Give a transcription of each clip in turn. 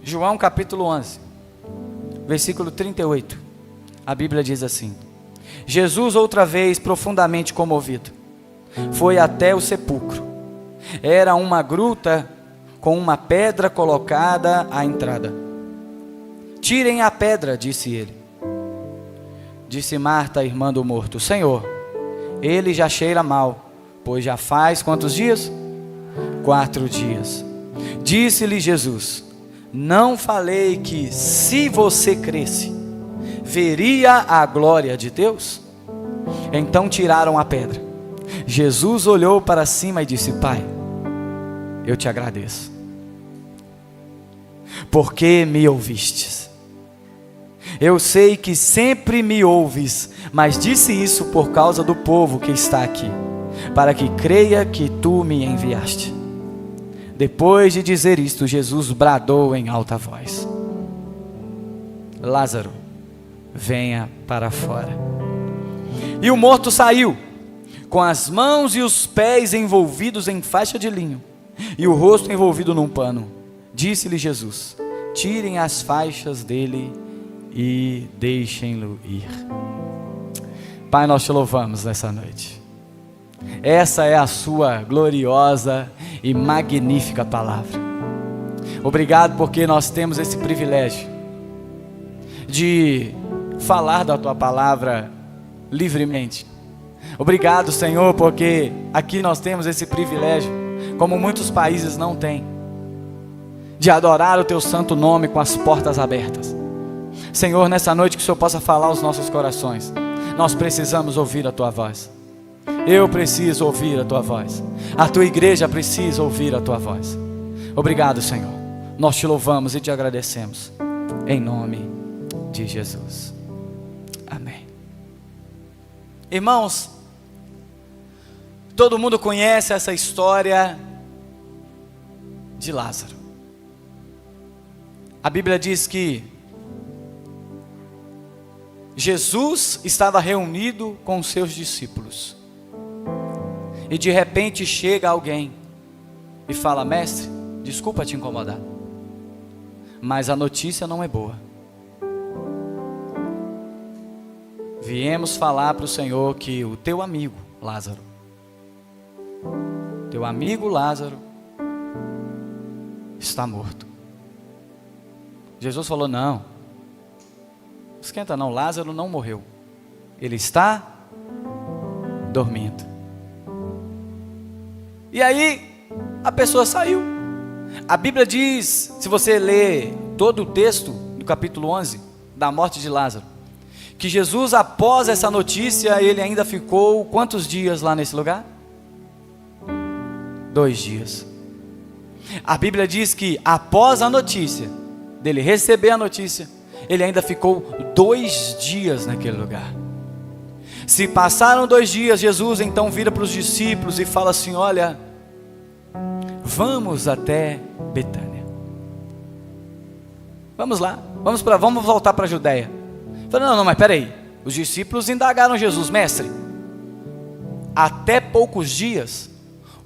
João capítulo 11, versículo 38. A Bíblia diz assim: Jesus, outra vez profundamente comovido, foi até o sepulcro. Era uma gruta com uma pedra colocada à entrada. Tirem a pedra, disse ele. Disse Marta, irmã do morto: Senhor, ele já cheira mal, pois já faz quantos dias? 4 dias. Disse-lhe Jesus: não falei que, se você cresce, veria a glória de Deus? Então tiraram a pedra. Jesus olhou para cima e disse: Pai, eu te agradeço, porque me ouvistes. Eu sei que sempre me ouves, mas disse isso por causa do povo que está aqui, para que creia que tu me enviaste. Depois de dizer isto, Jesus bradou em alta voz: Lázaro, venha para fora. E o morto saiu, com as mãos e os pés envolvidos em faixa de linho, e o rosto envolvido num pano. Disse-lhe Jesus: tirem as faixas dele e deixem-no ir. Pai, nós te louvamos nessa noite. Essa é a sua gloriosa e magnífica palavra. Obrigado porque nós temos esse privilégio de falar da tua palavra livremente. Obrigado, Senhor, porque aqui nós temos esse privilégio, como muitos países não têm, de adorar o teu santo nome com as portas abertas. Senhor, nessa noite que o Senhor possa falar aos nossos corações. Nós precisamos ouvir a tua voz. Eu preciso ouvir a tua voz. A tua igreja precisa ouvir a tua voz. Obrigado, Senhor. Nós te louvamos e te agradecemos, em nome de Jesus. Amém. Irmãos, todo mundo conhece essa história de Lázaro. A Bíblia diz que Jesus estava reunido com os seus discípulos, e de repente chega alguém e fala: mestre, desculpa te incomodar, mas a notícia não é boa. Viemos falar para o Senhor que o teu amigo Lázaro, está morto. Jesus falou: não, esquenta não, Lázaro não morreu, ele está dormindo. E aí a pessoa saiu. A Bíblia diz, se você ler todo o texto do capítulo 11, da morte de Lázaro, que Jesus, após essa notícia, ele ainda ficou quantos dias lá nesse lugar? 2 dias. A Bíblia diz que após a notícia, dele receber a notícia, ele ainda ficou 2 dias naquele lugar. Se passaram 2 dias, Jesus então vira para os discípulos e fala assim: olha, vamos até Betânia. Vamos lá, vamos voltar para a Judéia. Fala: não, mas peraí. Os discípulos indagaram Jesus: mestre, até poucos dias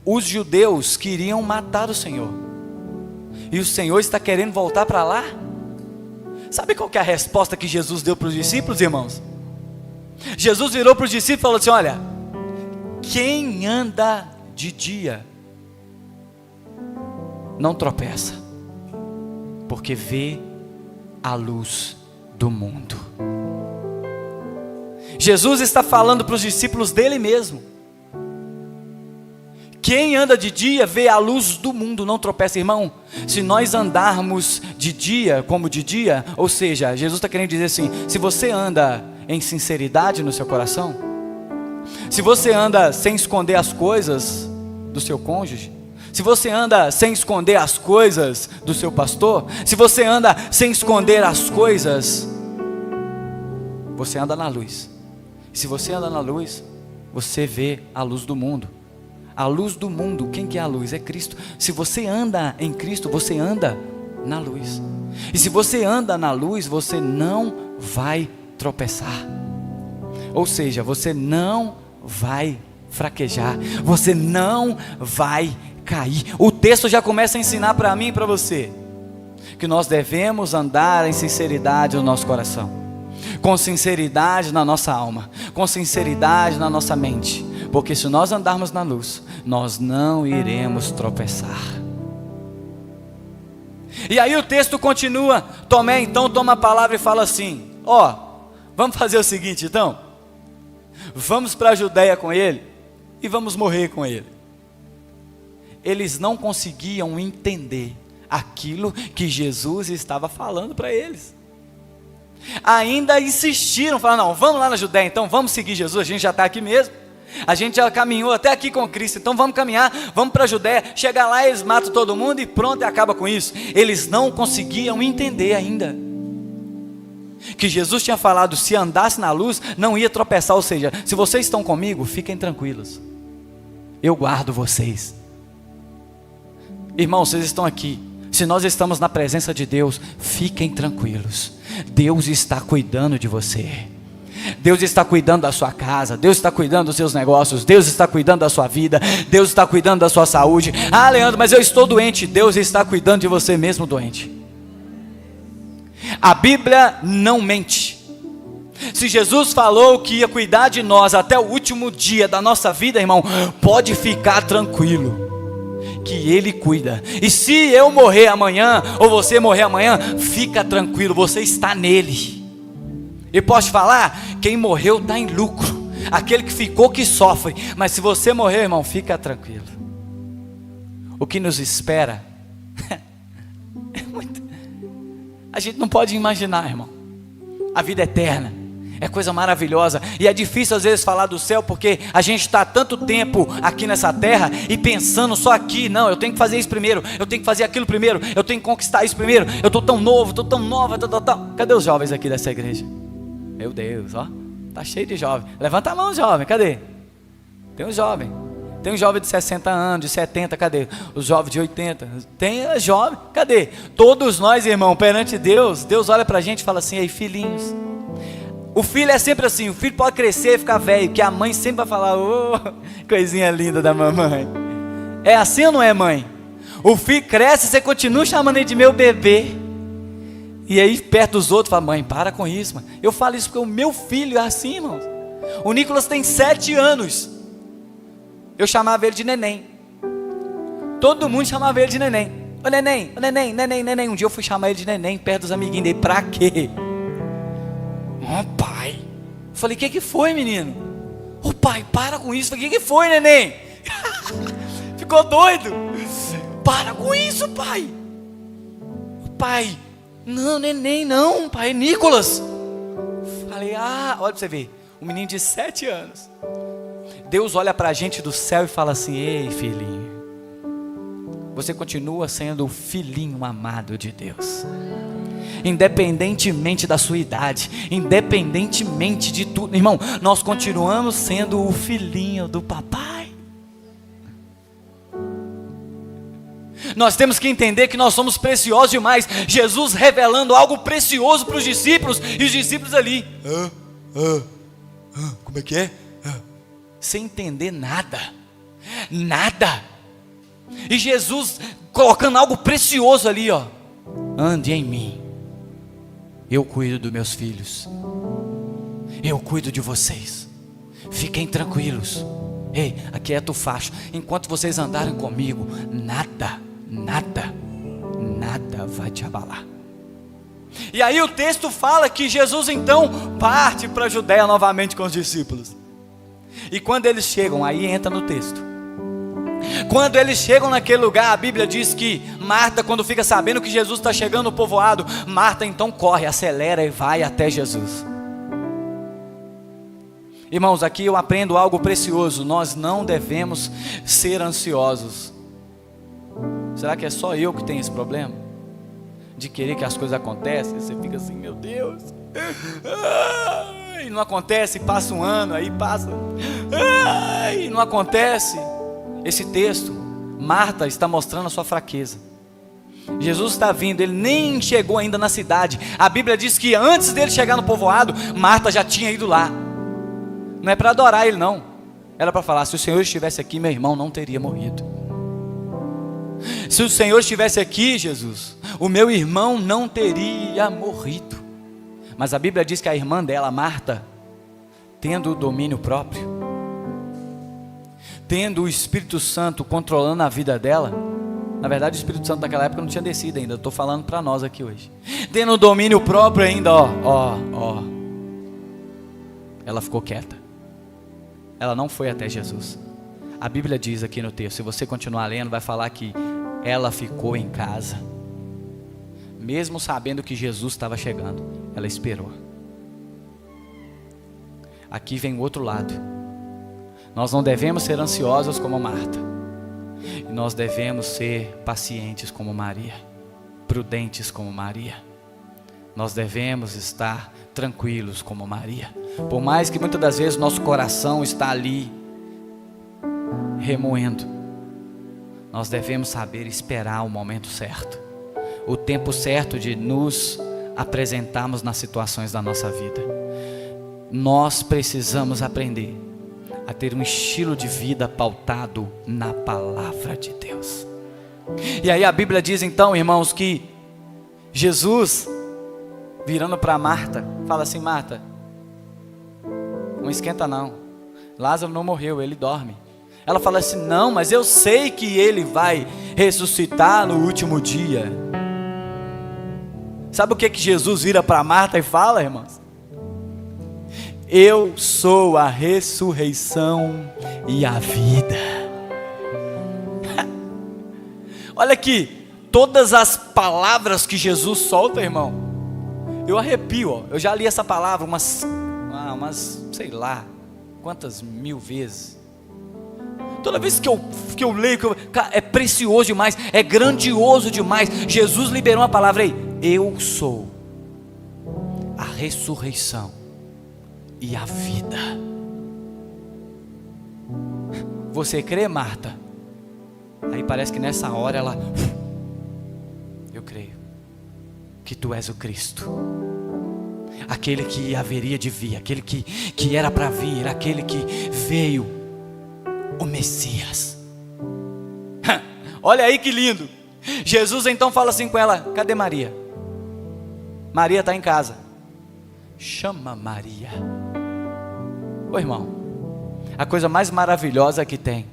os judeus queriam matar o Senhor, e o Senhor está querendo voltar para lá? Sabe qual que é a resposta que Jesus deu para os discípulos, irmãos? Jesus virou para os discípulos e falou assim: olha, quem anda de dia não tropeça, porque vê a luz do mundo. Jesus está falando para os discípulos dele mesmo. Quem anda de dia vê a luz do mundo, não tropeça. Irmão, se nós andarmos de dia como de dia, ou seja, Jesus está querendo dizer assim: se você anda em sinceridade no seu coração, se você anda sem esconder as coisas do seu cônjuge, se você anda sem esconder as coisas do seu pastor, se você anda sem esconder as coisas, você anda na luz. Se você anda na luz, você vê a luz do mundo. A luz do mundo, quem que é a luz? É Cristo. Se você anda em Cristo, você anda na luz. E se você anda na luz, você não vai tropeçar. Ou seja, você não vai fraquejar, você não vai cair. O texto já começa a ensinar para mim e para você que nós devemos andar em sinceridade no nosso coração, com sinceridade na nossa alma, com sinceridade na nossa mente, porque se nós andarmos na luz, nós não iremos tropeçar. E aí o texto continua. Tomé então toma a palavra e fala assim: vamos fazer o seguinte então, vamos para a Judéia com ele e vamos morrer com ele. Eles não conseguiam entender aquilo que Jesus estava falando para eles. Ainda insistiram, falaram: não, vamos lá na Judéia então, vamos seguir Jesus, a gente já está aqui mesmo, a gente já caminhou até aqui com Cristo, então vamos caminhar, vamos para a Judéia. Chega lá, eles matam todo mundo e pronto, e acaba com isso. Eles não conseguiam entender ainda que Jesus tinha falado, se andasse na luz, não ia tropeçar. Ou seja, se vocês estão comigo, fiquem tranquilos, eu guardo vocês. Irmãos, vocês estão aqui, se nós estamos na presença de Deus, fiquem tranquilos, Deus está cuidando de você, Deus está cuidando da sua casa, Deus está cuidando dos seus negócios, Deus está cuidando da sua vida, Deus está cuidando da sua saúde. Ah, Leandro, mas eu estou doente. Deus está cuidando de você mesmo doente. A Bíblia não mente. Se Jesus falou que ia cuidar de nós até o último dia da nossa vida, irmão, pode ficar tranquilo, que Ele cuida. E se eu morrer amanhã, ou você morrer amanhã, fica tranquilo, você está nele. E posso te falar, quem morreu está em lucro, aquele que ficou que sofre. Mas se você morrer, irmão, fica tranquilo, o que nos espera é muito... a gente não pode imaginar, irmão. A vida eterna é coisa maravilhosa, e é difícil às vezes falar do céu, porque a gente está tanto tempo aqui nessa terra, e pensando só aqui. Não, eu tenho que fazer isso primeiro, eu tenho que fazer aquilo primeiro, eu tenho que conquistar isso primeiro, eu estou tão novo, estou tão nova, Cadê os jovens aqui dessa igreja? Meu Deus, tá cheio de jovem. Levanta a mão, jovem, cadê? Tem um jovem de 60 anos, de 70, cadê? Os jovens de 80, tem jovem, cadê? Todos nós, irmão, perante Deus, Deus olha pra gente e fala assim: ei, filhinhos. O filho é sempre assim, o filho pode crescer e ficar velho, que a mãe sempre vai falar: coisinha linda da mamãe. É assim ou não é, mãe? O filho cresce e você continua chamando ele de meu bebê. E aí perto dos outros fala: mãe, para com isso, mano. Eu falo isso porque o meu filho é assim, irmãos. O Nicolas tem 7 anos. Eu chamava ele de neném. Todo mundo chamava ele de neném. Ô neném, ô neném, neném, neném. Um dia eu fui chamar ele de neném perto dos amiguinhos dele. Pra quê? Pai. Eu falei: que foi, menino? Pai, para com isso. Eu falei: que foi, neném? Ficou doido? Para com isso, pai. Pai, não, neném não, pai, é Nicolas. Falei: olha pra você ver, um menino de 7 anos. Deus olha pra gente do céu e fala assim: ei, filhinho, você continua sendo o filhinho amado de Deus, independentemente da sua idade, independentemente de tudo. Irmão, nós continuamos sendo o filhinho do papai. Nós temos que entender que nós somos preciosos demais. Jesus revelando algo precioso para os discípulos, e os discípulos ali, como é que é? Sem entender nada, e Jesus colocando algo precioso ali, ande em mim, eu cuido dos meus filhos, eu cuido de vocês, fiquem tranquilos. Ei, aquieta o facho, enquanto vocês andarem comigo, nada vai te abalar. E aí o texto fala que Jesus então parte para a Judéia novamente com os discípulos. E quando eles chegam, aí entra no texto. Quando eles chegam naquele lugar, a Bíblia diz que Marta, quando fica sabendo que Jesus está chegando no povoado, Marta então corre, acelera e vai até Jesus. Irmãos, aqui eu aprendo algo precioso. Nós não devemos ser ansiosos. Será que é só eu que tenho esse problema? De querer que as coisas aconteçam, você fica assim: meu Deus, e não acontece, passa um ano, aí passa, e não acontece. Esse texto, Marta está mostrando a sua fraqueza. Jesus está vindo, ele nem chegou ainda na cidade. A Bíblia diz que antes dele chegar no povoado, Marta já tinha ido lá. Não é para adorar ele não, era para falar: se o Senhor estivesse aqui, meu irmão não teria morrido. Se o Senhor estivesse aqui, Jesus, o meu irmão não teria morrido. Mas a Bíblia diz que a irmã dela, Marta, tendo o domínio próprio, tendo o Espírito Santo controlando a vida dela, na verdade o Espírito Santo naquela época não tinha descido ainda, eu estou falando para nós aqui hoje, tendo o domínio próprio ainda, ela ficou quieta, ela não foi até Jesus. A Bíblia diz aqui no texto, se você continuar lendo, vai falar que ela ficou em casa, mesmo sabendo que Jesus estava chegando, ela esperou. Aqui vem o outro lado, nós não devemos ser ansiosos como Marta, e nós devemos ser pacientes como Maria, prudentes como Maria, nós devemos estar tranquilos como Maria, por mais que muitas das vezes nosso coração está ali, remoendo, nós devemos saber esperar o momento certo, o tempo certo de nos apresentarmos nas situações da nossa vida. Nós precisamos aprender a ter um estilo de vida pautado na palavra de Deus. E aí a Bíblia diz então, irmãos, que Jesus, virando para Marta, fala assim: Marta, não esquenta não, Lázaro não morreu, ele dorme. Ela fala assim: não, mas eu sei que ele vai ressuscitar no último dia. Sabe o que Jesus vira para Marta e fala, irmãos? Eu sou a ressurreição e a vida. Olha aqui, todas as palavras que Jesus solta, irmão, eu arrepio, eu já li essa palavra umas sei lá, quantas mil vezes. Toda vez que eu leio, cara, é precioso demais, é grandioso demais. Jesus liberou uma palavra aí: eu sou a ressurreição e a vida. Você crê, Marta? Aí parece que nessa hora ela: eu creio que tu és o Cristo, aquele que haveria de vir, aquele que era para vir, aquele que veio, o Messias. Olha aí que lindo. Jesus então fala assim com ela: cadê Maria? Maria está em casa. Chama Maria. Ô irmão, a coisa mais maravilhosa que tem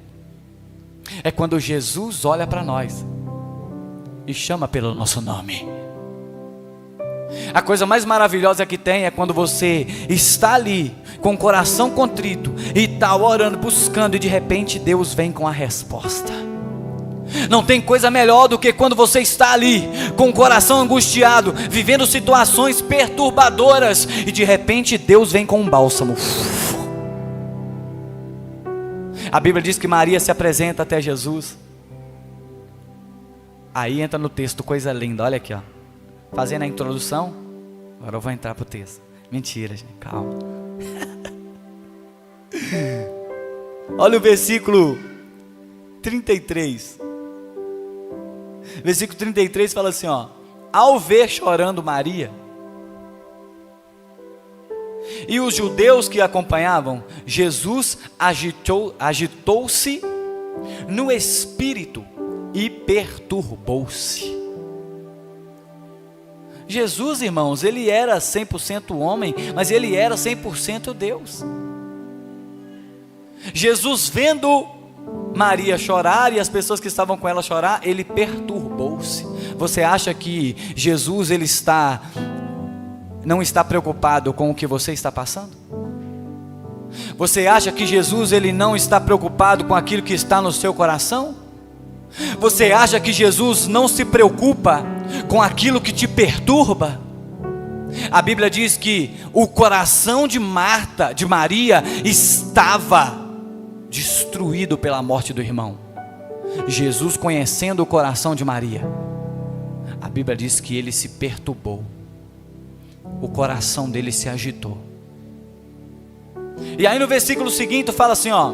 é quando Jesus olha para nós e chama pelo nosso nome. A coisa mais maravilhosa que tem é quando você está ali com o coração contrito e está orando, buscando, e de repente Deus vem com a resposta. Não tem coisa melhor do que quando você está ali com o coração angustiado, vivendo situações perturbadoras, e de repente Deus vem com um bálsamo. A Bíblia diz que Maria se apresenta até Jesus. Aí entra no texto, coisa linda, olha aqui, ó. Fazendo a introdução, agora eu vou entrar para o texto. Mentira, gente, calma. Olha o versículo 33. Versículo 33 fala assim, ó: ao ver chorando Maria e os judeus que acompanhavam, Jesus agitou-se no espírito e perturbou-se. Jesus, irmãos, ele era 100% homem, mas ele era 100% Deus. Jesus, vendo Maria chorar e as pessoas que estavam com ela chorar, ele perturbou-se. Você acha que Jesus não está preocupado com o que você está passando? Você acha que Jesus ele não está preocupado com aquilo que está no seu coração? Você acha que Jesus não se preocupa com aquilo que te perturba? A Bíblia diz que o coração de Maria estava destruído pela morte do irmão. Jesus, conhecendo o coração de Maria, a Bíblia diz que ele se perturbou, o coração dele se agitou. E aí no versículo seguinte fala assim, ó: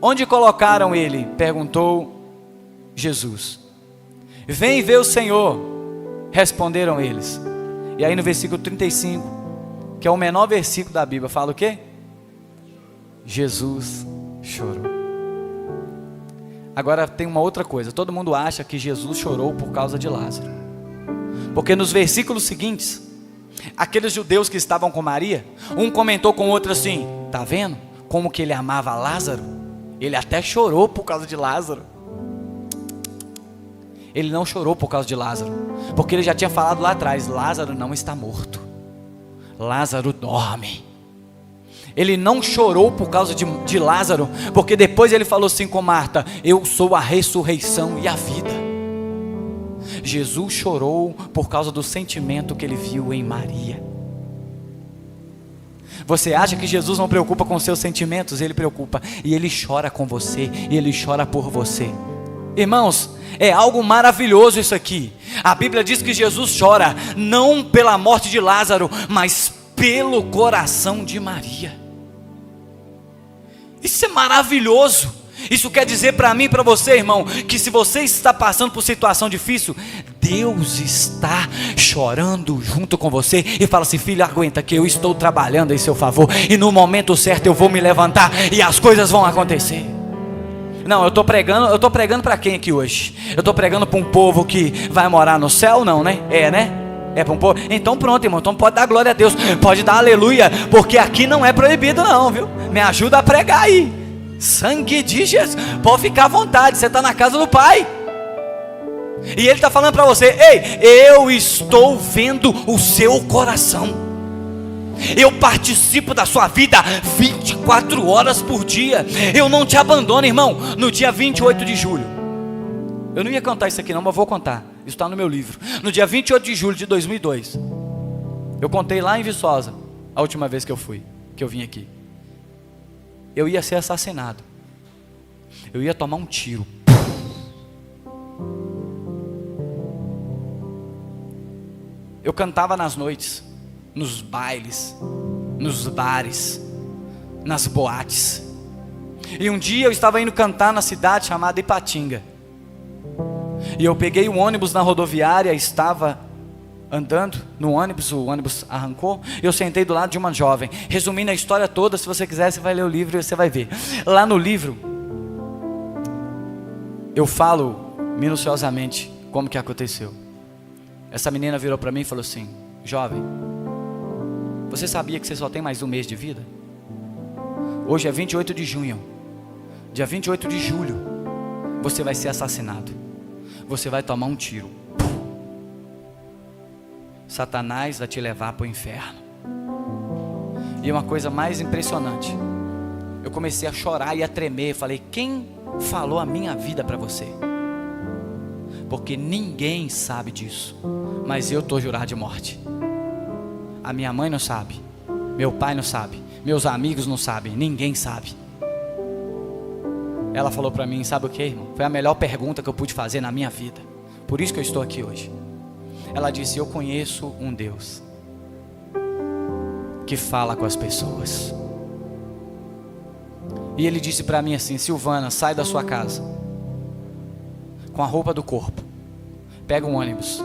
onde colocaram ele? Perguntou Jesus. Vem ver o Senhor, responderam eles. E aí no versículo 35, que é o menor versículo da Bíblia, fala o quê? Jesus chorou. Agora tem uma outra coisa, todo mundo acha que Jesus chorou por causa de Lázaro, porque nos versículos seguintes, aqueles judeus que estavam com Maria, um comentou com o outro assim: tá vendo como que ele amava Lázaro? Ele até chorou por causa de Lázaro. Ele não chorou por causa de Lázaro, porque ele já tinha falado lá atrás: Lázaro não está morto, Lázaro dorme. Ele não chorou por causa de Lázaro, porque depois ele falou assim com Marta: eu sou a ressurreição e a vida. Jesus chorou por causa do sentimento que ele viu em Maria. Você acha que Jesus não preocupa com seus sentimentos? Ele preocupa, e ele chora com você, e ele chora por você. Irmãos, é algo maravilhoso isso aqui. A Bíblia diz que Jesus chora não pela morte de Lázaro, mas pelo coração de Maria. Isso é maravilhoso. Isso quer dizer para mim e para você, irmão, que se você está passando por situação difícil, Deus está chorando junto com você e fala assim: filho, aguenta que eu estou trabalhando em seu favor, e no momento certo eu vou me levantar e as coisas vão acontecer. Não, eu estou pregando para quem aqui hoje? Eu estou pregando para um povo que vai morar no céu? Não, né? É para um povo? Então pronto, irmão, então pode dar glória a Deus, pode dar aleluia, porque aqui não é proibido não, viu? Me ajuda a pregar aí. Sangue de Jesus, pode ficar à vontade, você está na casa do Pai. E Ele está falando para você: ei, eu estou vendo o seu coração. Eu participo da sua vida 24 horas por dia. Eu não te abandono, irmão. No dia 28 de julho, eu não ia contar isso aqui não, mas vou contar. Isso está no meu livro. No dia 28 de julho de 2002, eu contei lá em Viçosa, a última vez que eu vim aqui. Eu ia ser assassinado. Eu ia tomar um tiro. Eu cantava nas noites, nos bailes, nos bares, nas boates. E um dia eu estava indo cantar na cidade chamada Ipatinga. E eu peguei um ônibus na rodoviária, estava andando no ônibus, o ônibus arrancou, eu sentei do lado de uma jovem. Resumindo a história toda, se você quiser, você vai ler o livro e você vai ver. Lá no livro, eu falo minuciosamente como que aconteceu. Essa menina virou para mim e falou assim: jovem, você sabia que você só tem mais um mês de vida? Hoje é 28 de junho. Dia 28 de julho, você vai ser assassinado. Você vai tomar um tiro. Satanás vai te levar para o inferno. E uma coisa mais impressionante, eu comecei a chorar e a tremer. Falei: quem falou a minha vida para você? Porque ninguém sabe disso, mas eu estou jurado de morte. A minha mãe não sabe, meu pai não sabe, meus amigos não sabem, ninguém sabe. Ela falou para mim: sabe o que, irmão? Foi a melhor pergunta que eu pude fazer na minha vida. Por isso que eu estou aqui hoje. Ela disse: eu conheço um Deus que fala com as pessoas. E Ele disse para mim assim: Silvana, sai da sua casa com a roupa do corpo, pega um ônibus,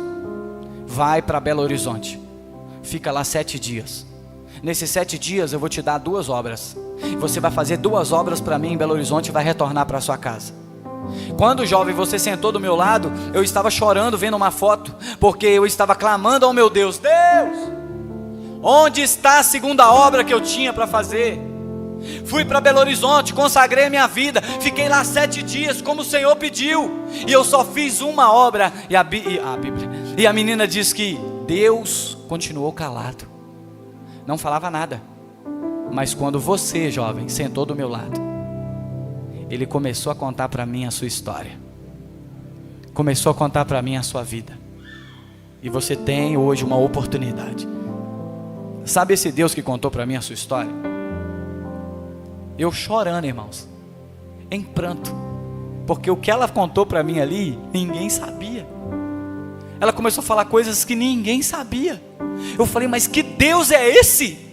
vai para Belo Horizonte, fica lá 7 dias. Nesses 7 dias eu vou te dar 2 obras. Você vai fazer 2 obras para mim em Belo Horizonte e vai retornar para sua casa. Quando jovem você sentou do meu lado, eu estava chorando vendo uma foto, porque eu estava clamando ao meu Deus: Deus, onde está a segunda obra que eu tinha para fazer? Fui para Belo Horizonte, consagrei a minha vida, fiquei lá 7 dias como o Senhor pediu, e eu só fiz uma obra. E a menina diz que Deus continuou calado, não falava nada. Mas quando você, jovem, sentou do meu lado, Ele começou a contar para mim a sua história, começou a contar para mim a sua vida. E você tem hoje uma oportunidade. Sabe esse Deus que contou para mim a sua história? Eu chorando, irmãos, em pranto, porque o que ela contou para mim ali, ninguém sabia. Ela começou a falar coisas que ninguém sabia. Eu falei: mas que Deus é esse?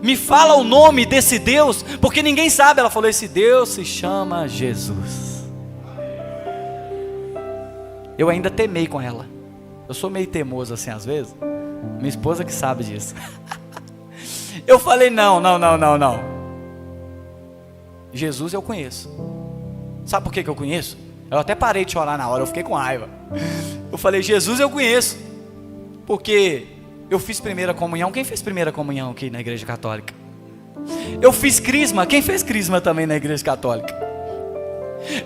Me fala o nome desse Deus, porque ninguém sabe. Ela falou: esse Deus se chama Jesus. Eu ainda temei com ela. Eu sou meio teimoso assim às vezes. Minha esposa que sabe disso. Eu falei: não. Jesus eu conheço. Sabe por que eu conheço? Eu até parei de chorar na hora, eu fiquei com raiva. Eu falei, Jesus eu conheço, porque eu fiz primeira comunhão. Quem fez primeira comunhão aqui na igreja católica? Eu fiz crisma. Quem fez crisma também na igreja católica?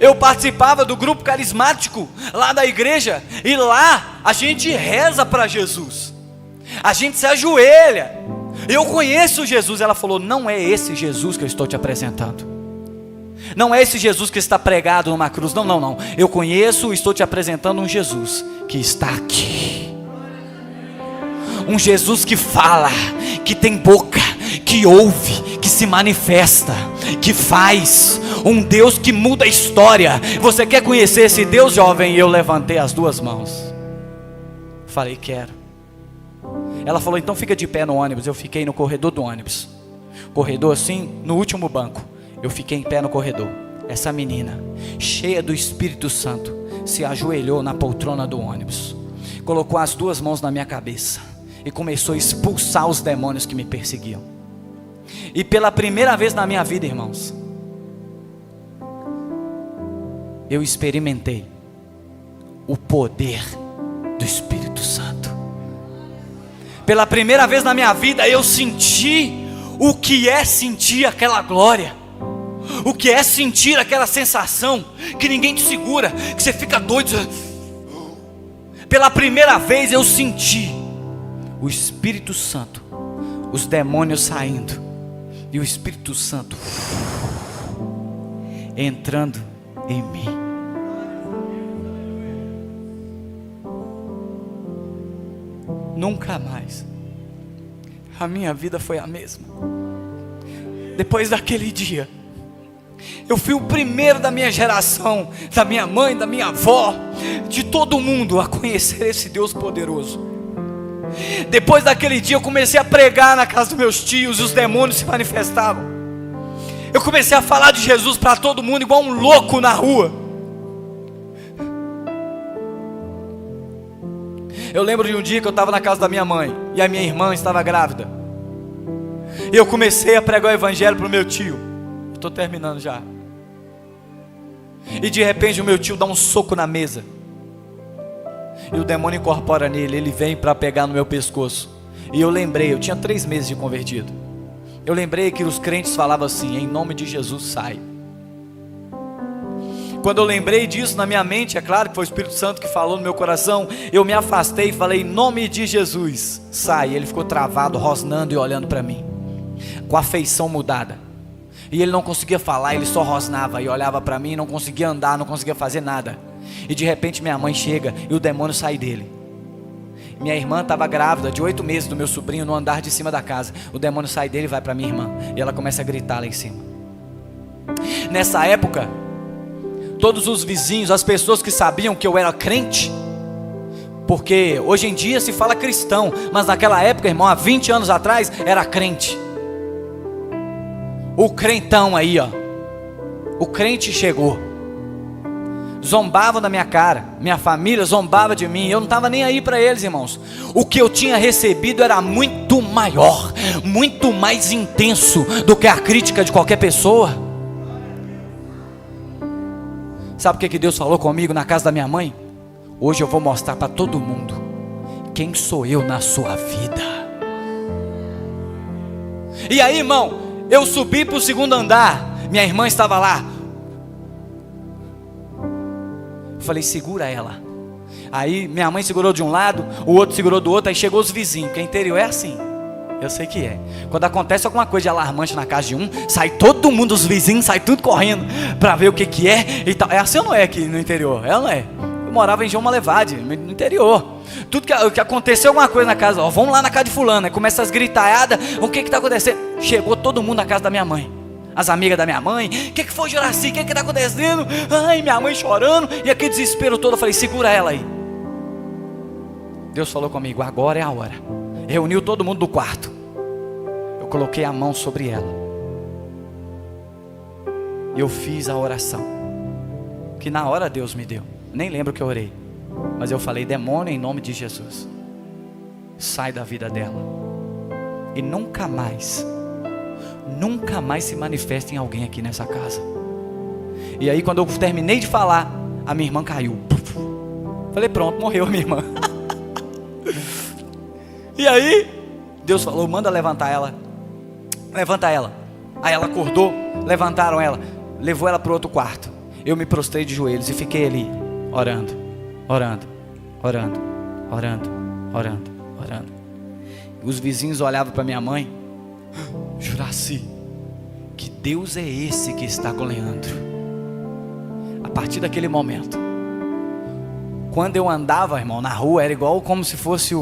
Eu participava do grupo carismático lá da igreja, e lá a gente reza para Jesus, a gente se ajoelha. Eu conheço Jesus. Ela falou, não é esse Jesus que eu estou te apresentando, não é esse Jesus que está pregado numa cruz, não, não, não. Eu conheço, estou te apresentando um Jesus que está aqui, um Jesus que fala, que tem boca, que ouve, que se manifesta, que faz, um Deus que muda a história. Você quer conhecer esse Deus, jovem? Eu levantei as duas mãos, falei, quero. Ela falou, então fica de pé no ônibus. Eu fiquei no corredor do ônibus, corredor assim, no último banco. Eu fiquei em pé no corredor. Essa menina, cheia do Espírito Santo, se ajoelhou na poltrona do ônibus, colocou as duas mãos na minha cabeça e começou a expulsar os demônios que me perseguiam. E pela primeira vez na minha vida, irmãos, eu experimentei o poder do Espírito Santo. Pela primeira vez na minha vida eu senti o que é sentir aquela glória, o que é sentir aquela sensação que ninguém te segura, que você fica doido. Pela primeira vez eu senti o Espírito Santo, os demônios saindo, e o Espírito Santo entrando em mim. Nunca mais a minha vida foi a mesma. Depois daquele dia, eu fui o primeiro da minha geração, da minha mãe, da minha avó, de todo mundo, a conhecer esse Deus poderoso. Depois daquele dia eu comecei a pregar na casa dos meus tios, e os demônios se manifestavam. Eu comecei a falar de Jesus para todo mundo, igual um louco na rua. Eu lembro de um dia que eu estava na casa da minha mãe, e a minha irmã estava grávida, e eu comecei a pregar o evangelho para o meu tio. Estou terminando já. E de repente o meu tio dá um soco na mesa, e o demônio incorpora nele. Ele vem para pegar no meu pescoço. E eu lembrei, eu tinha 3 meses de convertido. Eu lembrei que os crentes falavam assim, em nome de Jesus sai. Quando eu lembrei disso na minha mente, é claro que foi o Espírito Santo que falou no meu coração, eu me afastei e falei, em nome de Jesus sai. Ele ficou travado, rosnando e olhando para mim, com a feição mudada. E ele não conseguia falar, ele só rosnava e olhava para mim, não conseguia andar, não conseguia fazer nada. E de repente minha mãe chega e o demônio sai dele. Minha irmã estava grávida de 8 meses do meu sobrinho, no andar de cima da casa. O demônio sai dele e vai para minha irmã, e ela começa a gritar lá em cima. Nessa época, todos os vizinhos, as pessoas que sabiam que eu era crente, porque hoje em dia se fala cristão, mas naquela época, irmão, há 20 anos atrás, era crente. O crentão aí, ó, o crente chegou. Zombavam da minha cara, minha família zombava de mim, eu não estava nem aí para eles, irmãos. O que eu tinha recebido era muito maior, muito mais intenso do que a crítica de qualquer pessoa. Sabe o que Deus falou comigo na casa da minha mãe? Hoje eu vou mostrar para todo mundo quem sou eu na sua vida. E aí, irmão, eu subi para o 2º andar, minha irmã estava lá. Eu falei, segura ela. Aí minha mãe segurou de um lado, o outro segurou do outro, aí chegou os vizinhos, porque interior é assim, eu sei que é. Quando acontece alguma coisa de alarmante na casa de um, sai todo mundo, os vizinhos, sai tudo correndo para ver o que é e tal. É assim ou não é aqui no interior? É ou não é? Eu morava em João Malevade, no interior. Tudo que aconteceu alguma coisa na casa, ó, vamos lá na casa de fulano, aí começa as gritaiadas, o que está acontecendo? Chegou todo mundo na casa da minha mãe. As amigas da minha mãe, o que foi, Juraci? O que está acontecendo? Ai, minha mãe chorando, e aquele desespero todo. Eu falei, segura ela aí. Deus falou comigo, agora é a hora. Reuniu todo mundo do quarto. Eu coloquei a mão sobre ela, e eu fiz a oração, que na hora Deus me deu. Nem lembro que eu orei, mas eu falei, demônio, em nome de Jesus, sai da vida dela, e nunca mais se manifesta em alguém aqui nessa casa. E aí quando eu terminei de falar, a minha irmã caiu. Falei, pronto, morreu a minha irmã. E aí, Deus falou, manda levantar ela. Levanta ela. Aí ela acordou, levantaram ela, levou ela para o outro quarto. Eu me prostrei de joelhos e fiquei ali, orando, orando, orando, orando, orando, orando. Os vizinhos olhavam para minha mãe. Juraci, que Deus é esse que está com Leandro? A partir daquele momento, quando eu andava, irmão, na rua, era igual como se fosse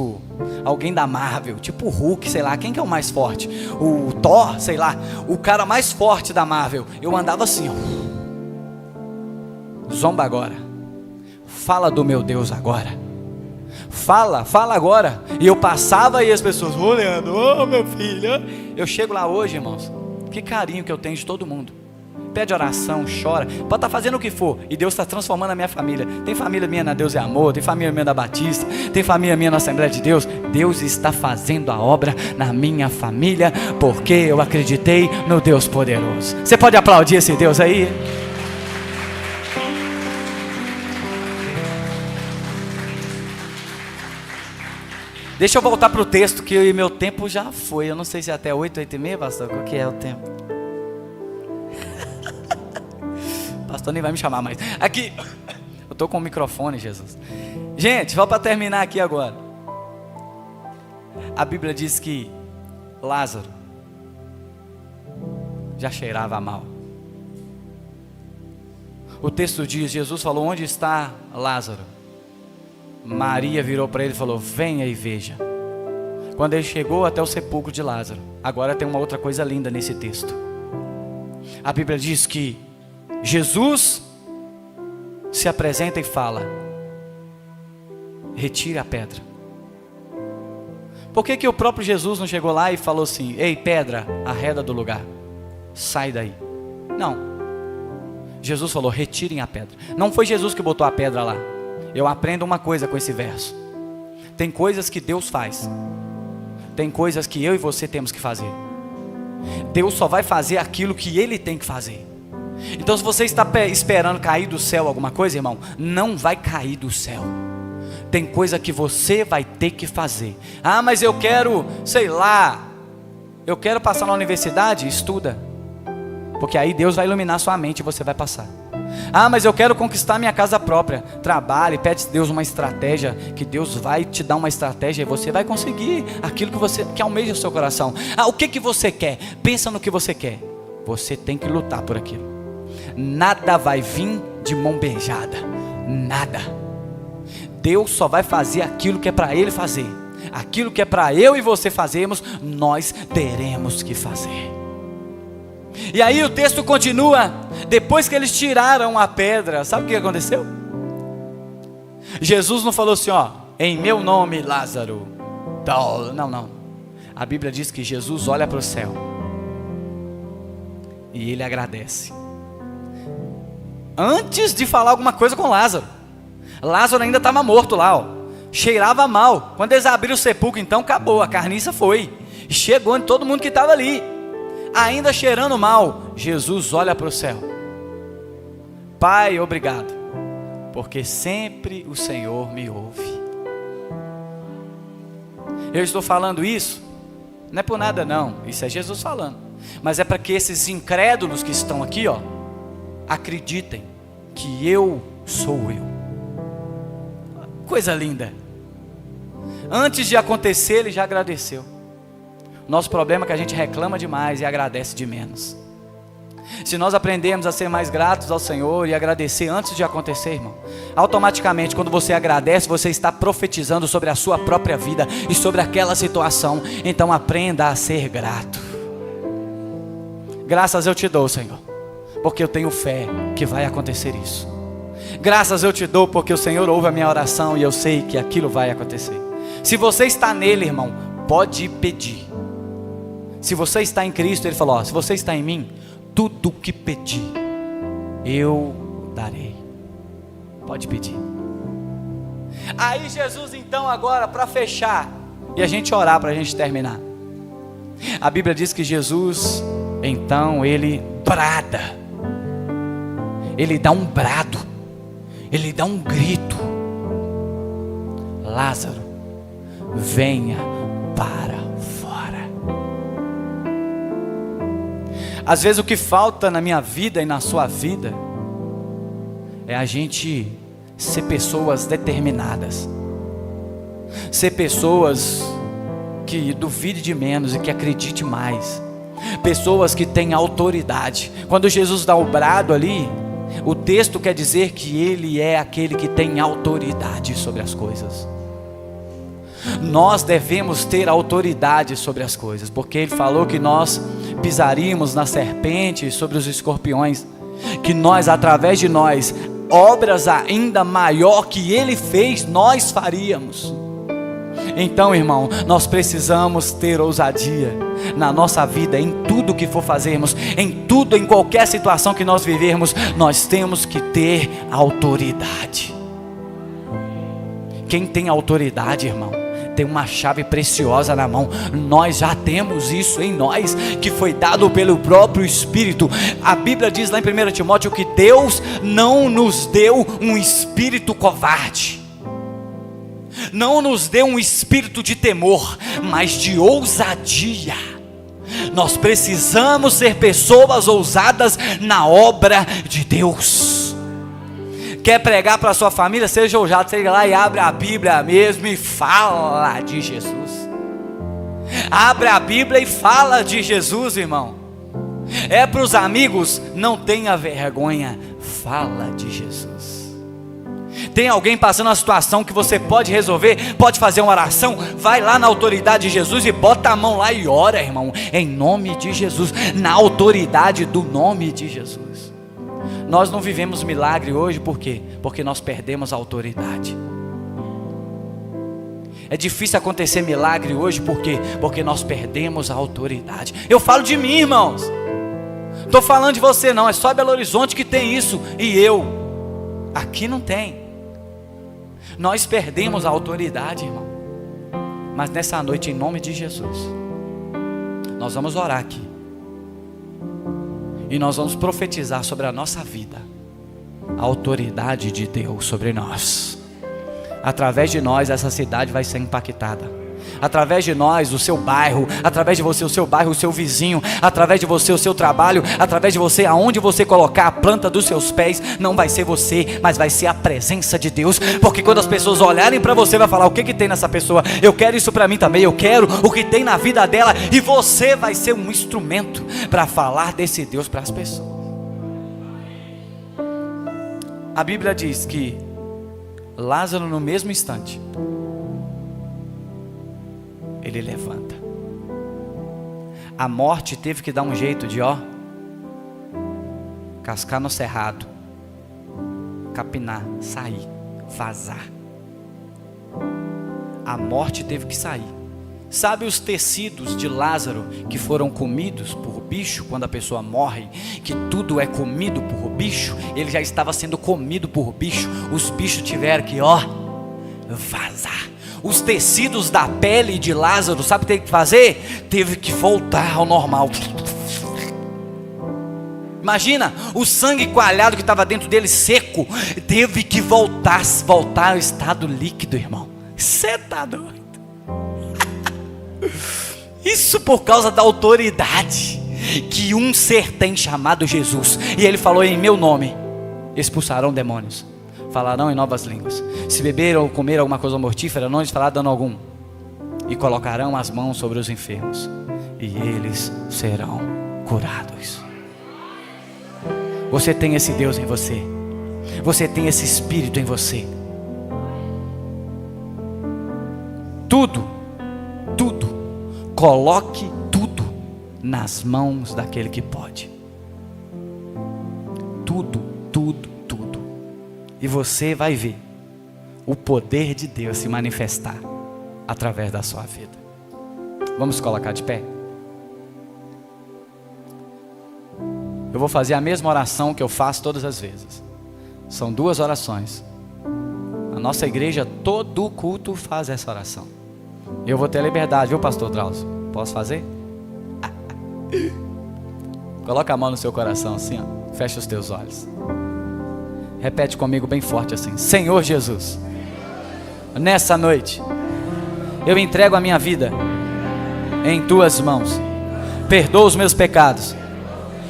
alguém da Marvel, tipo o Hulk, sei lá, quem que é o mais forte? O Thor, sei lá, o cara mais forte da Marvel. Eu andava assim, ó. Zomba agora. Fala do meu Deus agora. Fala agora. E eu passava e as pessoas, ô Leandro, ô meu filho. Eu chego lá hoje, irmãos, que carinho que eu tenho de todo mundo. Pede oração, chora, pode estar fazendo o que for, e Deus está transformando a minha família. Tem família minha na Deus é Amor, tem família minha da Batista, tem família minha na Assembleia de Deus. Deus está fazendo a obra na minha família, porque eu acreditei no Deus poderoso. Você pode aplaudir esse Deus aí? Deixa eu voltar para o texto, que meu tempo já foi. Eu não sei se é até 8, 8h30, pastor, qual que é o tempo? Pastor nem vai me chamar mais. Aqui, eu estou com o microfone, Jesus. Gente, só para terminar aqui agora. A Bíblia diz que Lázaro já cheirava mal. O texto diz, Jesus falou, onde está Lázaro? Maria virou para ele e falou, venha e veja. Quando ele chegou até o sepulcro de Lázaro, agora tem uma outra coisa linda nesse texto. A Bíblia diz que Jesus se apresenta e fala, retire a pedra. Por que o próprio Jesus não chegou lá e falou assim, ei pedra, arreda do lugar, sai daí? Não, Jesus falou, retirem a pedra. Não foi Jesus que botou a pedra lá. Eu aprendo uma coisa com esse verso. Tem coisas que Deus faz, tem coisas que eu e você temos que fazer. Deus só vai fazer aquilo que Ele tem que fazer. Então se você está esperando cair do céu alguma coisa, irmão, não vai cair do céu. Tem coisa que você vai ter que fazer. Ah, mas eu quero, sei lá, eu quero passar na universidade. Estuda, porque aí Deus vai iluminar sua mente e você vai passar. Ah, mas eu quero conquistar minha casa própria. Trabalhe, pede a Deus uma estratégia, que Deus vai te dar uma estratégia e você vai conseguir aquilo que você que almeja o seu coração. Ah, o que você quer? Pensa no que você quer. Você tem que lutar por aquilo. Nada vai vir de mão beijada. Nada. Deus só vai fazer aquilo que é para Ele fazer. Aquilo que é para eu e você fazermos, nós teremos que fazer. E aí o texto continua. Depois que eles tiraram a pedra, sabe o que aconteceu? Jesus não falou assim, ó, em meu nome Lázaro. Não. A Bíblia diz que Jesus olha para o céu e Ele agradece. Antes de falar alguma coisa com Lázaro. Lázaro ainda estava morto lá, ó. Cheirava mal. Quando eles abriram o sepulcro, então acabou, a carniça foi. Chegou em todo mundo que estava ali. Ainda cheirando mal, Jesus olha para o céu. Pai, obrigado, porque sempre o Senhor me ouve. Eu estou falando isso, não é por nada não, isso é Jesus falando. Mas é para que esses incrédulos que estão aqui, ó, acreditem que eu sou eu. Coisa linda. Antes de acontecer, Ele já agradeceu. Nosso problema é que a gente reclama demais e agradece de menos. Se nós aprendermos a ser mais gratos ao Senhor e agradecer antes de acontecer, irmão, automaticamente quando você agradece, você está profetizando sobre a sua própria vida e sobre aquela situação. Então aprenda a ser grato. Graças eu te dou, Senhor, porque eu tenho fé que vai acontecer isso. Graças eu te dou porque o Senhor ouve a minha oração e eu sei que aquilo vai acontecer. Se você está nele, irmão, pode pedir. Se você está em Cristo, Ele falou, ó, se você está em mim, tudo o que pedir, eu darei. Pode pedir. Aí Jesus então agora, para fechar, e a gente orar para a gente terminar. A Bíblia diz que Jesus, então Ele brada. ele dá um brado, ele dá um grito: Lázaro, venha para fora. Às vezes o que falta na minha vida e na sua vida é a gente ser pessoas determinadas, ser pessoas que duvide de menos e que acredite mais, pessoas que têm autoridade. Quando Jesus dá o brado ali, o texto quer dizer que ele é aquele que tem autoridade sobre as coisas. Nós devemos ter autoridade sobre as coisas, porque ele falou que nós pisaríamos na serpente, sobre os escorpiões, que nós, através de nós, obras ainda maior que ele fez, nós faríamos. Então, irmão, nós precisamos ter ousadia na nossa vida, em tudo que for fazermos, em tudo, em qualquer situação que nós vivermos, nós temos que ter autoridade. Quem tem autoridade, irmão, tem uma chave preciosa na mão. Nós já temos isso em nós, que foi dado pelo próprio Espírito. A Bíblia diz lá em 1 Timóteo que Deus não nos deu um espírito covarde, não nos deu um espírito de temor, mas de ousadia. Nós precisamos ser pessoas ousadas na obra de Deus. Quer pregar para a sua família? Seja ousado, chega lá e abre a Bíblia mesmo e fala de Jesus. Abre a Bíblia e fala de Jesus, irmão. É para os amigos, não tenha vergonha, fala de Jesus. Tem alguém passando uma situação que você pode resolver, pode fazer uma oração, vai lá na autoridade de Jesus e bota a mão lá e ora, irmão, em nome de Jesus, na autoridade do nome de Jesus. Nós não vivemos milagre hoje, por quê? Porque nós perdemos a autoridade. É difícil acontecer milagre hoje, por quê? Porque nós perdemos a autoridade. Eu falo de mim, irmãos, estou falando de você não, é só Belo Horizonte que tem isso, e eu, aqui não tem. Nós perdemos a autoridade, irmão. Mas nessa noite, em nome de Jesus, nós vamos orar aqui, e nós vamos profetizar sobre a nossa vida, a autoridade de Deus sobre nós. Através de nós, essa cidade vai ser impactada. Através de nós, o seu bairro, através de você, o seu bairro, o seu vizinho, através de você, o seu trabalho, através de você, aonde você colocar a planta dos seus pés, não vai ser você, mas vai ser a presença de Deus. Porque quando as pessoas olharem para você, vai falar: o que tem nessa pessoa? Eu quero isso para mim também, eu quero o que tem na vida dela. E você vai ser um instrumento para falar desse Deus para as pessoas. A Bíblia diz que Lázaro, no mesmo instante, ele levanta. A morte teve que dar um jeito de, cascar no cerrado, capinar, sair, vazar. A morte teve que sair. Sabe os tecidos de Lázaro que foram comidos por bicho? Quando a pessoa morre, que tudo é comido por bicho, ele já estava sendo comido por bicho. Os bichos tiveram que, vazar. Os tecidos da pele de Lázaro, sabe o que teve que fazer? Teve que voltar ao normal. Imagina, o sangue coalhado que estava dentro dele, seco, teve que voltar ao estado líquido, irmão. Você está doido? Isso por causa da autoridade que um ser tem, chamado Jesus. E ele falou: em meu nome expulsarão demônios, falarão em novas línguas, se beber ou comer alguma coisa mortífera, não lhes fará dano algum, e colocarão as mãos sobre os enfermos, e eles serão curados. Você tem esse Deus em você, você tem esse Espírito em você. Tudo, coloque tudo nas mãos daquele que pode. Tudo. E você vai ver o poder de Deus se manifestar através da sua vida. Vamos colocar de pé? Eu vou fazer a mesma oração que eu faço todas as vezes. São 2 orações. A nossa igreja, todo culto faz essa oração. Eu vou ter a liberdade, viu, pastor Drauzio? Posso fazer? Coloca a mão no seu coração assim, fecha os teus olhos. Repete comigo bem forte assim: Senhor Jesus, nessa noite eu entrego a minha vida em tuas mãos. Perdoa os meus pecados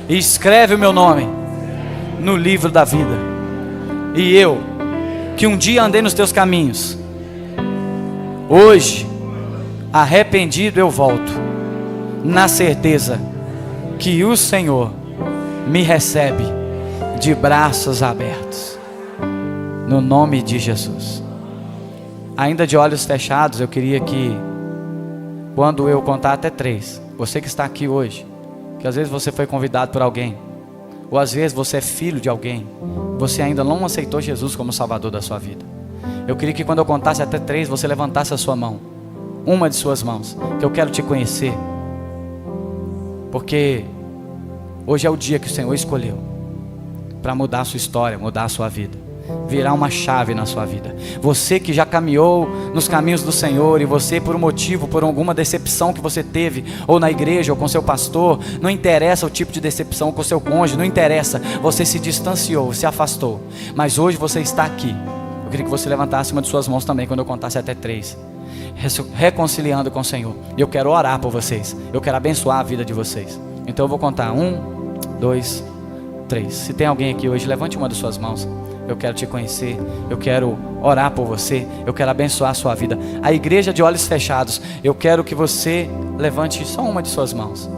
e escreve o meu nome no livro da vida. E eu, que um dia andei nos teus caminhos, hoje, arrependido eu volto, na certeza que o Senhor me recebe de braços abertos, no nome de Jesus. Ainda de olhos fechados, eu queria que, quando eu contar até 3, você que está aqui hoje, que às vezes você foi convidado por alguém, ou às vezes você é filho de alguém, você ainda não aceitou Jesus como Salvador da sua vida, eu queria que quando eu contasse até 3, você levantasse a sua mão, uma de suas mãos, que eu quero te conhecer, porque hoje é o dia que o Senhor escolheu para mudar a sua história, mudar a sua vida, virar uma chave na sua vida. Você que já caminhou nos caminhos do Senhor, e você por um motivo, por alguma decepção que você teve, ou na igreja, ou com seu pastor, não interessa o tipo de decepção, com seu cônjuge, não interessa, você se distanciou, se afastou, mas hoje você está aqui. Eu queria que você levantasse uma de suas mãos também, quando eu contasse até 3, reconciliando com o Senhor. Eu quero orar por vocês, eu quero abençoar a vida de vocês. Então eu vou contar: 1, 2, 3. Se tem alguém aqui hoje, levante uma de suas mãos. Eu quero te conhecer, eu quero orar por você, eu quero abençoar a sua vida. A igreja de olhos fechados, eu quero que você levante só uma de suas mãos.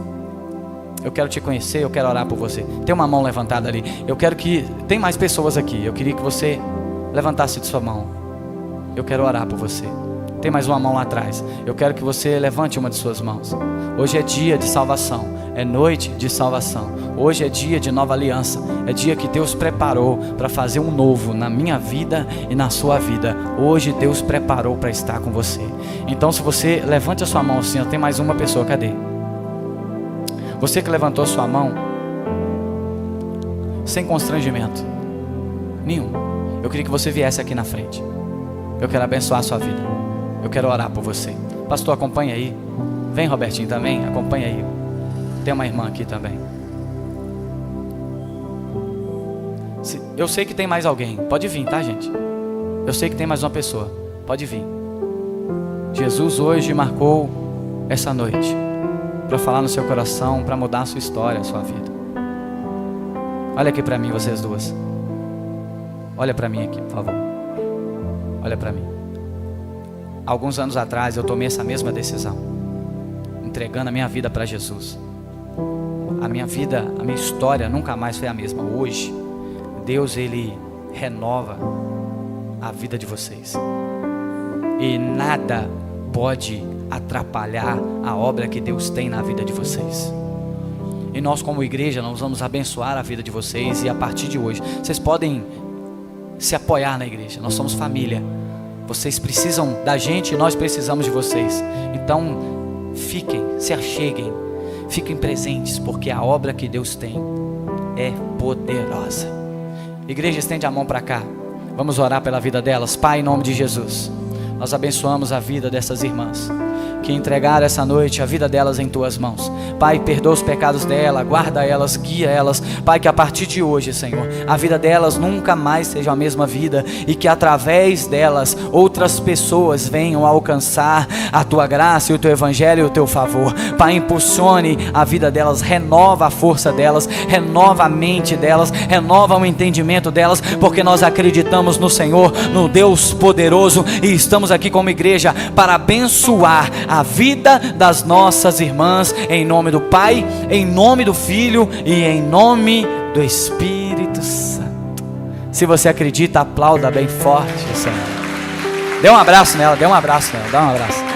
Eu quero te conhecer, eu quero orar por você. Tem uma mão levantada ali. Eu quero que, tem mais pessoas aqui, eu queria que você levantasse de sua mão. Eu quero orar por você. Tem mais uma mão lá atrás. Eu quero que você levante uma de suas mãos. Hoje é dia de salvação, é noite de salvação. Hoje é dia de nova aliança. É dia que Deus preparou para fazer um novo na minha vida e na sua vida. Hoje Deus preparou para estar com você. Então, se você levante a sua mão assim, tem mais uma pessoa, cadê? Você que levantou sua mão, sem constrangimento nenhum, eu queria que você viesse aqui na frente. Eu quero abençoar a sua vida. Eu quero orar por você. Pastor, acompanha aí. Vem, Robertinho, também, acompanha aí. Tem uma irmã aqui também. Eu sei que tem mais alguém. Pode vir, tá, gente? Eu sei que tem mais uma pessoa. Pode vir. Jesus hoje marcou essa noite para falar no seu coração, para mudar a sua história, a sua vida. Olha aqui para mim, vocês duas. Olha para mim aqui, por favor. Olha para mim. Alguns anos atrás eu tomei essa mesma decisão, entregando a minha vida para Jesus. A minha vida, a minha história nunca mais foi a mesma. Hoje, Deus, Ele renova a vida de vocês. E nada pode atrapalhar a obra que Deus tem na vida de vocês. E nós, como igreja, nós vamos abençoar a vida de vocês. E a partir de hoje, vocês podem se apoiar na igreja. Nós somos família. Vocês precisam da gente e nós precisamos de vocês. Então, fiquem, se acheguem, fiquem presentes, porque a obra que Deus tem é poderosa. Igreja, estende a mão para cá. Vamos orar pela vida delas. Pai, em nome de Jesus, nós abençoamos a vida dessas irmãs que entregaram essa noite a vida delas em tuas mãos. Pai, perdoa os pecados dela, guarda elas, guia elas. Pai, que a partir de hoje, Senhor, a vida delas nunca mais seja a mesma vida, e que através delas outras pessoas venham a alcançar a tua graça e o teu evangelho e o teu favor. Pai, impulsione a vida delas, renova a força delas, renova a mente delas, renova o entendimento delas, porque nós acreditamos no Senhor, no Deus poderoso, e estamos aqui como igreja para abençoar a vida das nossas irmãs, em nome do Pai, em nome do Filho e em nome do Espírito Santo. Se você acredita, aplauda bem forte, Senhor. Dê um abraço nela, dê um abraço nela, dá um abraço.